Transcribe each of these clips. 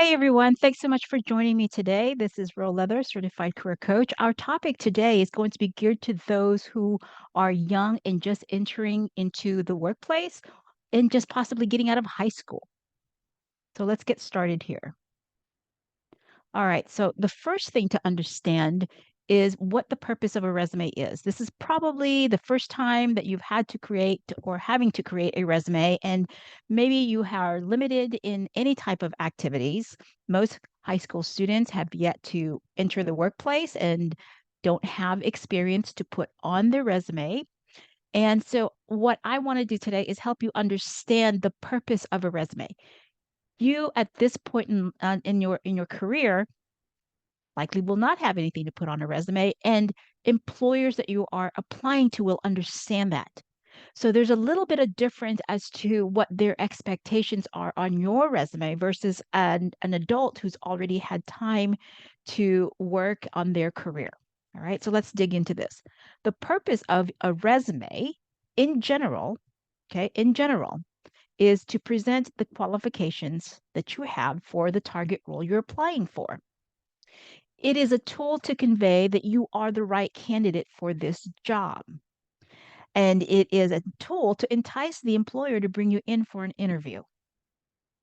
Hey everyone, thanks so much for joining me today. This is Ro Leather, Certified Career Coach. Our topic today is going to be geared to those who are young and just entering into the workplace and just possibly getting out of high school. So let's get started here. All right, so the first thing to understand is what the purpose of a resume is. This is probably the first time that you've had to create or having to create a resume, and maybe you are limited in any type of activities. Most high school students have yet to enter the workplace and don't have experience to put on their resume. And so, what I want to do today is help you understand the purpose of a resume. You, at this point in your career, likely will not have anything to put on a resume, and employers that you are applying to will understand that. So there's a little bit of difference as to what their expectations are on your resume versus an adult who's already had time to work on their career. All right, so let's dig into this. The purpose of a resume in general, okay, in general, is to present the qualifications that you have for the target role you're applying for. It is a tool to convey that you are the right candidate for this job. And it is a tool to entice the employer to bring you in for an interview.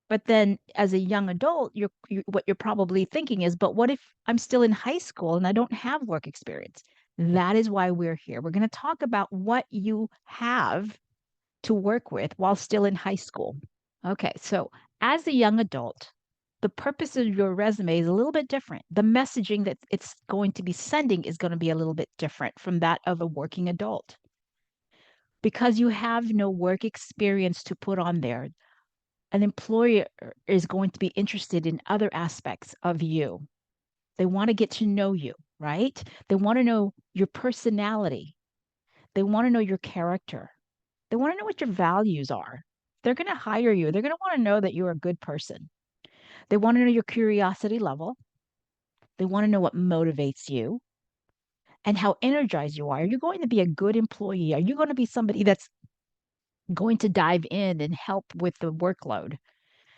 But then as a young adult, what you're probably thinking is, but what if I'm still in high school and I don't have work experience? That is why we're here. We're going to talk about what you have to work with while still in high school. Okay, so as a young adult, the purpose of your resume is a little bit different. The messaging that it's going to be sending is going to be a little bit different from that of a working adult. Because you have no work experience to put on there, an employer is going to be interested in other aspects of you. They want to get to know you, right? They want to know your personality. They want to know your character. They want to know what your values are. They're going to hire you. They're going to want to know that you're a good person. They want to know your curiosity level. They want to know what motivates you and how energized you are. Are you going to be a good employee? Are you going to be somebody that's going to dive in and help with the workload?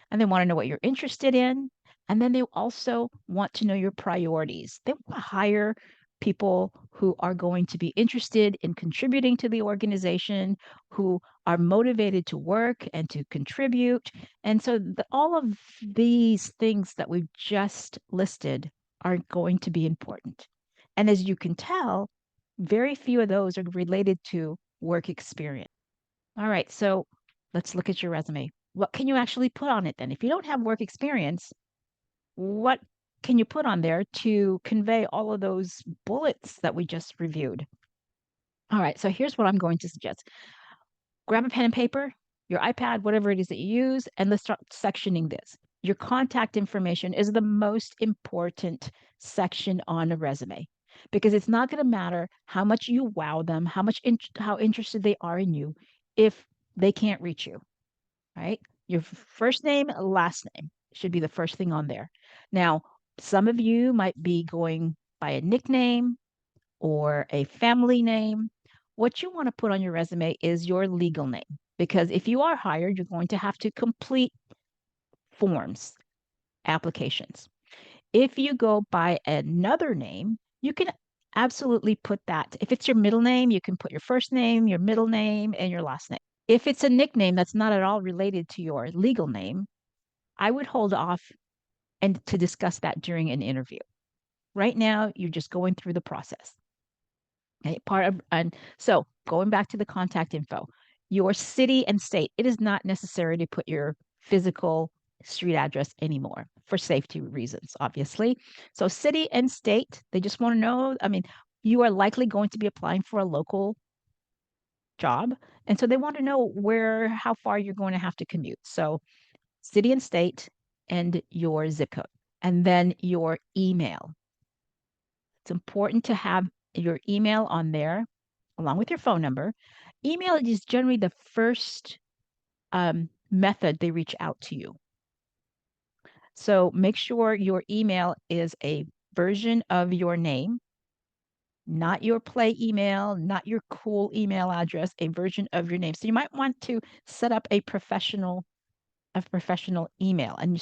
And they want to know what you're interested in. And then they also want to know your priorities. They want to hire people who are going to be interested in contributing to the organization, who are motivated to work and to contribute. And so all of these things that we've just listed are going to be important. And as you can tell, very few of those are related to work experience. All right, so let's look at your resume. What can you actually put on it then? If you don't have work experience, what can you put on there to convey all of those bullets that we just reviewed? All right, so here's what I'm going to suggest. Grab a pen and paper, your iPad, whatever it is that you use, and let's start sectioning this. Your contact information is the most important section on a resume because it's not going to matter how much you wow them, how interested they are in you if they can't reach you, right? Your first name, last name should be the first thing on there. Now, some of you might be going by a nickname or a family name. What you want to put on your resume is your legal name because if you are hired, you're going to have to complete forms, applications. If you go by another name, you can absolutely put that. If it's your middle name, you can put your first name, your middle name, and your last name. If it's a nickname that's not at all related to your legal name, I would hold off and to discuss that during an interview. Right now, you're just going through the process. Okay, and so going back to the contact info, your city and state, it is not necessary to put your physical street address anymore for safety reasons, obviously. So city and state, they just want to know, I mean, you are likely going to be applying for a local job. And so they want to know how far you're going to have to commute. So city and state and your zip code, and then your email. It's important to have your email on there along with your phone number. Email is generally the first method they reach out to you. So make sure your email is a version of your name, not your play email, not your cool email address, a version of your name. So you might want to set up a professional email. And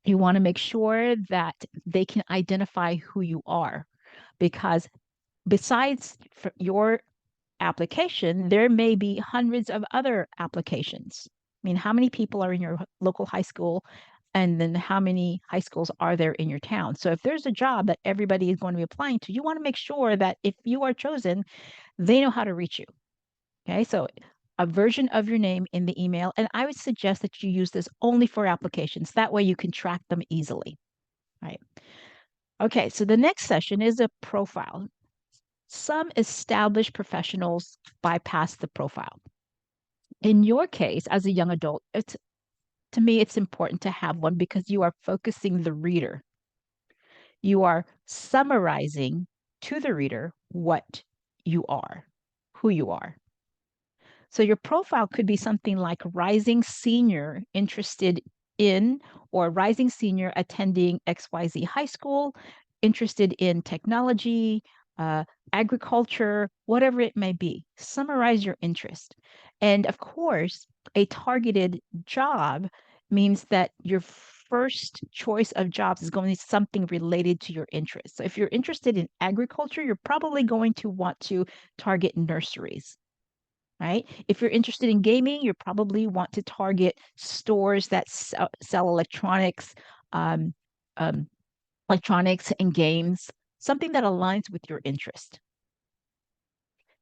You want to make sure that they can identify who you are, because besides your application, there may be hundreds of other applications. I mean, how many people are in your local high school? And then how many high schools are there in your town? So if there's a job that everybody is going to be applying to, you want to make sure that if you are chosen, they know how to reach you. Okay, so a version of your name in the email. And I would suggest that you use this only for applications. That way you can track them easily. Right. Okay, so the next session is a profile. Some established professionals bypass the profile. In your case, as a young adult, to me, it's important to have one because you are focusing the reader. You are summarizing to the reader what you are, who you are. So your profile could be something like rising senior interested in, or rising senior attending XYZ high school, interested in technology, uh, agriculture, whatever it may be. Summarize your interest. And of course, a targeted job means that your first choice of jobs is going to be something related to your interests. So if you're interested in agriculture, you're probably going to want to target nurseries, right? If you're interested in gaming, you probably want to target stores that sell um, um, electronics and games, something that aligns with your interest.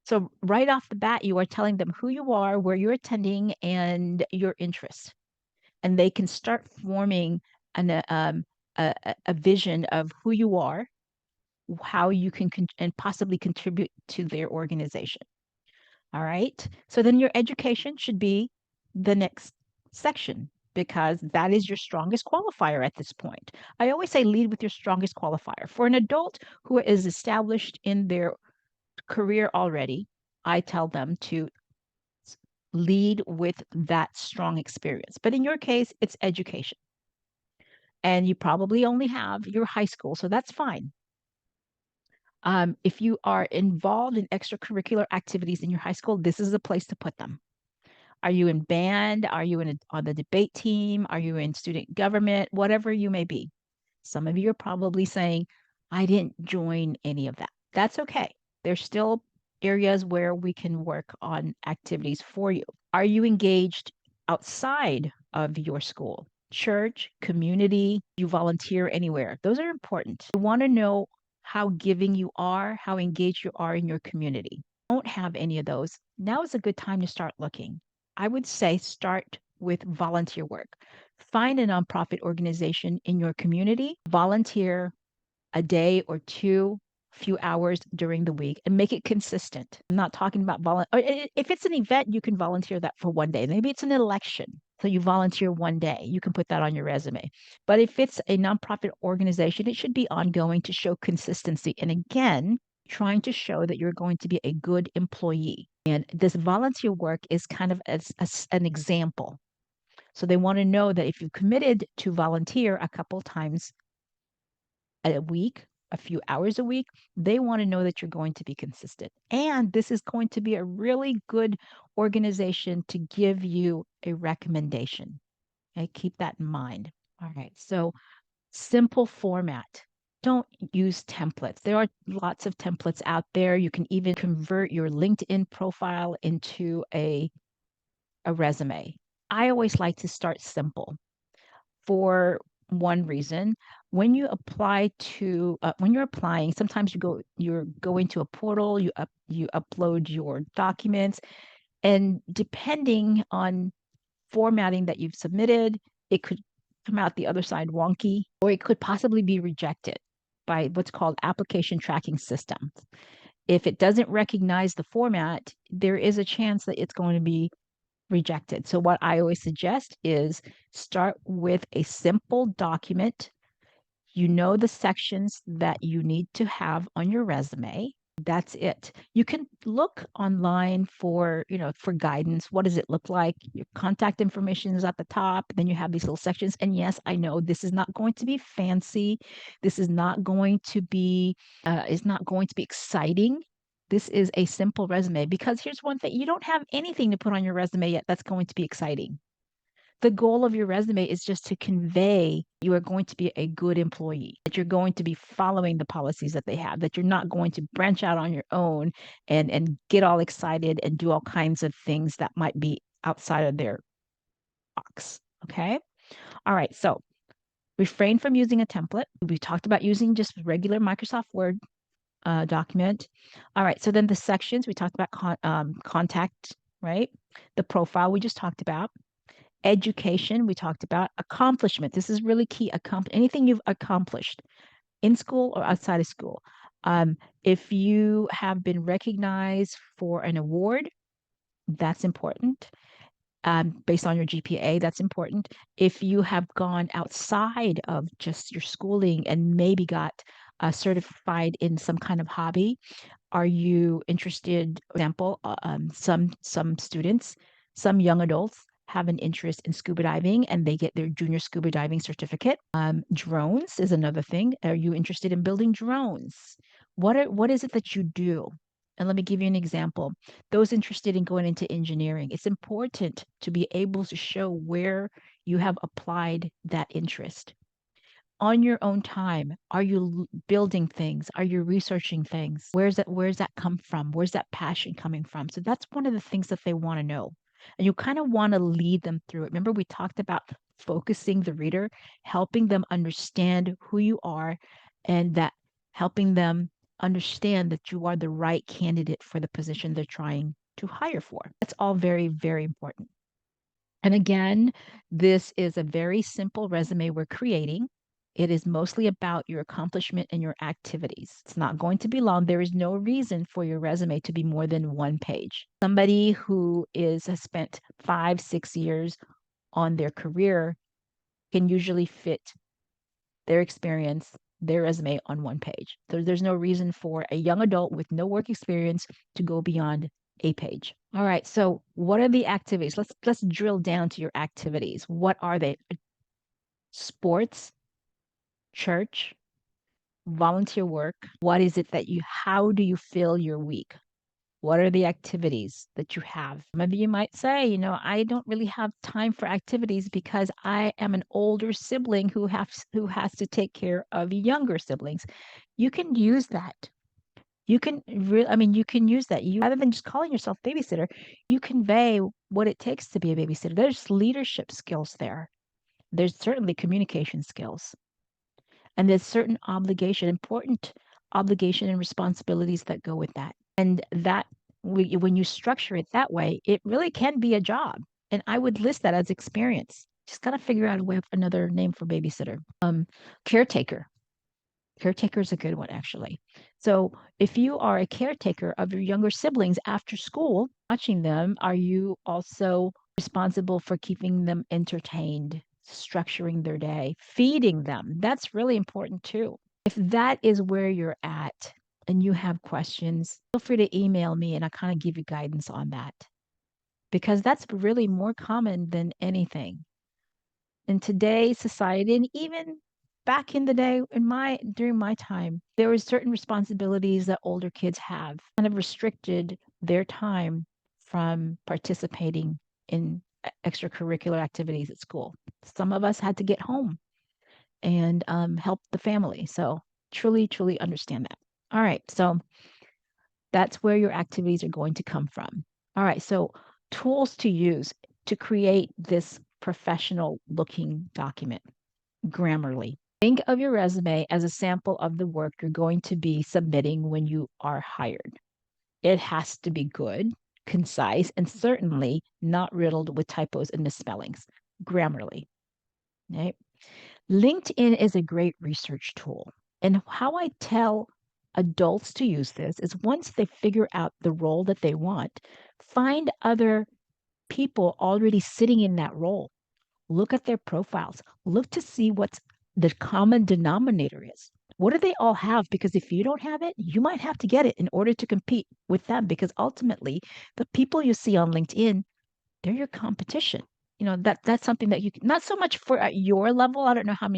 So right off the bat, you are telling them who you are, where you're attending, and your interests, and they can start forming a vision of who you are, how you can and possibly contribute to their organization. All right. So then your education should be the next section because that is your strongest qualifier at this point. I always say lead with your strongest qualifier. For an adult who is established in their career already, I tell them to lead with that strong experience. But in your case, it's education. And you probably only have your high school, so that's fine. If you are involved in extracurricular activities in your high school, this is a place to put them. Are you in band? Are you on the debate team? Are you in student government? Whatever you may be. Some of you are probably saying, I didn't join any of that. That's okay. There's still areas where we can work on activities for you. Are you engaged outside of your school? Church, community, you volunteer anywhere. Those are important. You want to know how giving you are, how engaged you are in your community. Don't have any of those. Now is a good time to start looking. I would say start with volunteer work. Find a nonprofit organization in your community, volunteer a day or two, few hours during the week, and make it consistent. I'm not talking about if it's an event, you can volunteer that for one day. Maybe it's an election. So you volunteer one day. You can put that on your resume. But if it's a nonprofit organization, it should be ongoing to show consistency. And again, trying to show that you're going to be a good employee. And this volunteer work is kind of as an example. So they want to know that if you've committed to volunteer a couple times a week, a few hours a week, they want to know that you're going to be consistent. And this is going to be a really good organization to give you a recommendation. Okay, keep that in mind. All right, so simple format. Don't use templates. There are lots of templates out there. You can even convert your LinkedIn profile into a resume. I always like to start simple for one reason. When you apply to when you're applying, sometimes you're going to a portal, you upload your documents, and depending on formatting that you've submitted, it could come out the other side wonky, or it could possibly be rejected by what's called application tracking systems. If it doesn't recognize the format, there is a chance that it's going to be rejected. So what I always suggest is start with a simple document. You know the sections that you need to have on your resume. That's it. You can look online for, for guidance. What does it look like? Your contact information is at the top. Then you have these little sections. And yes, I know this is not going to be fancy. This is not going to be exciting. This is a simple resume because here's one thing, you don't have anything to put on your resume yet that's going to be exciting. The goal of your resume is just to convey you are going to be a good employee, that you're going to be following the policies that they have, that you're not going to branch out on your own and get all excited and do all kinds of things that might be outside of their box. Okay. All right. So refrain from using a template. We talked about using just regular Microsoft Word document. All right. So then the sections we talked about contact, right? The profile we just talked about. Education, we talked about. Accomplishment, this is really key. Anything you've accomplished in school or outside of school. If you have been recognized for an award, that's important. Based on your GPA, that's important. If you have gone outside of just your schooling and maybe got certified in some kind of hobby, are you interested? For example, some students, some young adults have an interest in scuba diving and they get their junior scuba diving certificate. Drones is another thing. Are you interested in building drones? What is it that you do? And let me give you an example. Those interested in going into engineering, it's important to be able to show where you have applied that interest on your own time. Are you building things? Are you researching things? Where's that come from? Where's that passion coming from? So that's one of the things that they want to know. And you kind of want to lead them through it. Remember, we talked about focusing the reader, helping them understand who you are, and that helping them understand that you are the right candidate for the position they're trying to hire for. That's all very, very important. And again, this is a very simple resume we're creating. It is mostly about your accomplishment and your activities. It's not going to be long. There is no reason for your resume to be more than one page. Somebody who has spent 5, 6 years on their career can usually fit their experience, their resume on one page. So there's no reason for a young adult with no work experience to go beyond a page. All right. So what are the activities? Let's drill down to your activities. What are they? Sports, church, volunteer work. What is it that how do you fill your week? What are the activities that you have? Maybe you might say, I don't really have time for activities because I am an older sibling who has to take care of younger siblings. You can use that. You can you can use that. Rather than just calling yourself babysitter, you convey what it takes to be a babysitter. There's leadership skills there. There's certainly communication skills. And there's certain important obligation and responsibilities that go with that. And that when you structure it that way, it really can be a job. And I would list that as experience. Just gotta figure out another name for babysitter. Caretaker. Caretaker is a good one, actually. So if you are a caretaker of your younger siblings after school, watching them, are you also responsible for keeping them entertained, structuring their day, feeding them? That's really important too. If that is where you're at and you have questions, feel free to email me and I kind of give you guidance on that because that's really more common than anything in today's society. And even back in the day during my time, there were certain responsibilities that older kids have kind of restricted their time from participating in extracurricular activities at school. Some of us had to get home and help the family. So truly, truly understand that. All right. So that's where your activities are going to come from. All right. So tools to use to create this professional looking document. Grammarly. Think of your resume as a sample of the work you're going to be submitting when you are hired. It has to be good, concise, and certainly not riddled with typos and misspellings. Grammarly. Right? LinkedIn is a great research tool. And how I tell adults to use this is once they figure out the role that they want, find other people already sitting in that role. Look at their profiles. Look to see what's the common denominator is. What do they all have? Because if you don't have it, you might have to get it in order to compete with them. Because ultimately, the people you see on LinkedIn, they're your competition. That's something that you not so much for at your level. I don't know how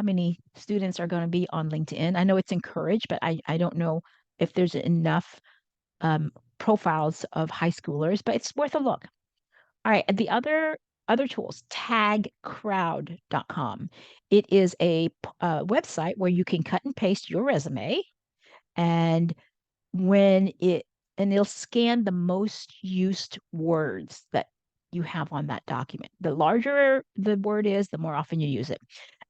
many students are going to be on LinkedIn. I know it's encouraged, but I don't know if there's enough profiles of high schoolers, but it's worth a look. All right. The other Other tools, tagcrowd.com. It is a website where you can cut and paste your resume, and when it and it'll scan the most used words that you have on that document. The larger the word is, the more often you use it.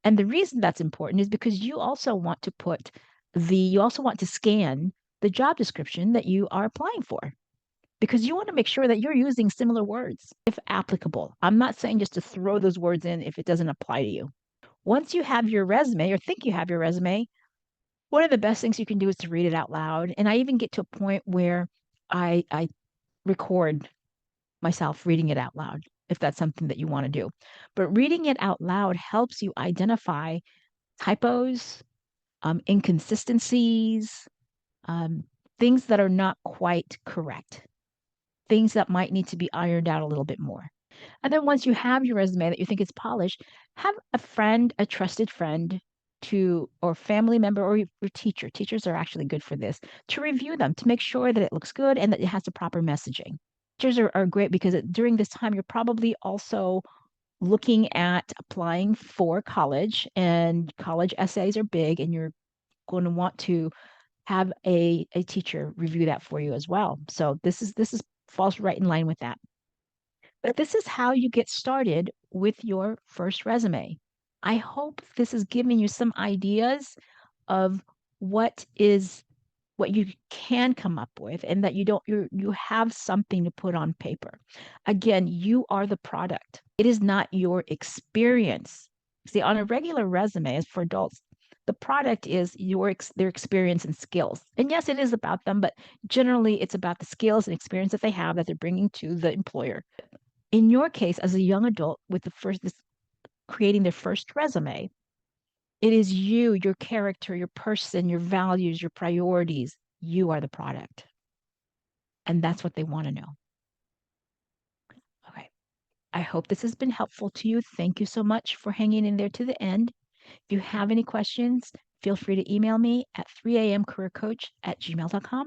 And the reason that's important is because you also want to scan the job description that you are applying for, because you want to make sure that you're using similar words if applicable. I'm not saying just to throw those words in if it doesn't apply to you. Once you have your resume or think you have your resume, one of the best things you can do is to read it out loud. And I even get to a point where I record myself reading it out loud if that's something that you want to do. But reading it out loud helps you identify typos, inconsistencies, um, things that are not quite correct, things that might need to be ironed out a little bit more. And then once you have your resume that you think is polished, have a friend, a trusted friend or family member or your teacher. Teachers are actually good for this to review them to make sure that it looks good and that it has the proper messaging. Teachers are great because during this time, you're probably also looking at applying for college, and college essays are big, and you're going to want to have a teacher review that for you as well. So this is falls right in line with that. But this is how you get started with your first resume. I hope this is giving you some ideas of what is what you can come up with, and that you have something to put on paper. Again, you are the product. It is not your experience. See, on a regular resume, as for adults, the product is their experience and skills. And yes, it is about them, but generally it's about the skills and experience that they have that they're bringing to the employer. In your case, as a young adult with creating their first resume, it is you, your character, your person, your values, your priorities. You are the product. And that's what they want to know. Okay. I hope this has been helpful to you. Thank you so much for hanging in there to the end. If you have any questions, feel free to email me at 3amcareercoach@gmail.com.